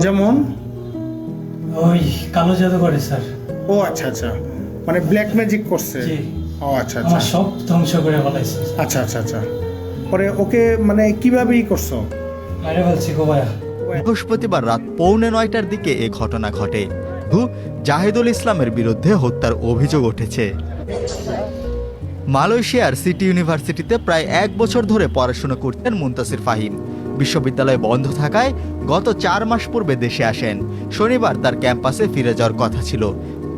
যেমন? ওই কালো জাদু করে স্যার। ও আচ্ছা আচ্ছা, মানে ব্ল্যাক ম্যাজিক করছে। জি। ও আচ্ছা আচ্ছা আমার সব ধ্বংস করে ফেলাইছে। আচ্ছা আচ্ছা আচ্ছা। পরে ওকে মানে কিভাবে করছো? আরে বলছি গো ভাইয়া। বৃহস্পতিবার রাত 8:45টার দিকে এ ঘটনা ঘটে। জাহিদুল ইসলামের বিরুদ্ধে হত্যার অভিযোগ উঠেছে। মালয়েশিয়ার সিটি ইউনিভার্সিটিতে প্রায় 1 বছর ধরে পড়াশোনা করতেন মুনতাসির ফাহিম। বিশ্ববিদ্যালয় বন্ধ থাকায় গত 4 মাস পূর্বে দেশে আসেন। শনিবার তার ক্যাম্পাসে ফিরে যাওয়ার কথা ছিল,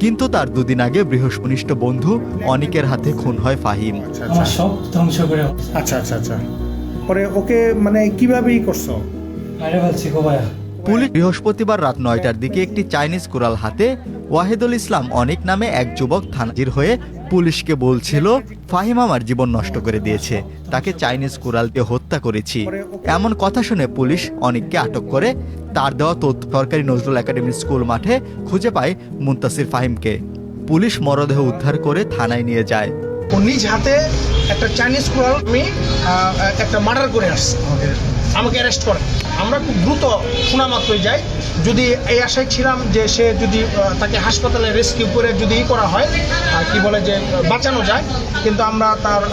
কিন্তু তার 2 দিন আগে বৃহস্পতিষ্ঠ বন্ধু অনিকের হাতে খুন হয় ফাহিম। আচ্ছা আমার আচ্ছা সব ধ্বংস করে। আচ্ছা আচ্ছা আচ্ছা। পরে ওকে মানে কিভাবে করছো? আরে বলছি গো ভাইয়া। পুলিশ বৃহস্পতিবার রাত 9টার দিকে একটি চাইনিজ কুড়াল হাতে ওয়াহিদুল ইসলাম অনিক নামে এক যুবক থানাজির হয়ে পুলিশকে বলছিল, ফাহিম আমার জীবন নষ্ট করে দিয়েছে, তাকে চাইনিজ কুড়াল দিয়ে হত্যা করেছি। এমন কথা শুনে পুলিশ অনিককে আটক করে। তার দেওয়া তথ্য সরকারি নজরুল একাডেমি স্কুল মাঠে খুঁজে পায় মুনতাসির ফাহিমকে। পুলিশ মরদেহ উদ্ধার করে থানায় নিয়ে যায়। ও নিজ হাতে একটা চাইনিজ কুড়াল একটা মার্ডার করে আসছে, আমাকে অ্যারেস্ট করে। আমরা খুব দ্রুত শোনা মাত্রই যাই, যদি এই আশায় ছিলাম যে সে যদি তাকে হাসপাতালে রেস্কিউ করে যদি করা হয়, কি বলে যে বাঁচানো যায়, কিন্তু আমরা তার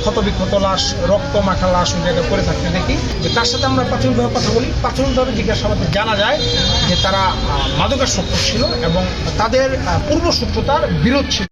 ক্ষতবিক্ষত লাশ, রক্ত মাখা লাশ ওই জায়গায় পড়ে থাকতে দেখি। যে তার সাথে আমরা প্রাথমিকভাবে কথা বলি, প্রাথমিকভাবে জিজ্ঞাসাবাদে জানা যায় যে তারা মাদকাসক্ত ছিল এবং তাদের পূর্বশত্রুতার বিরোধ ছিল।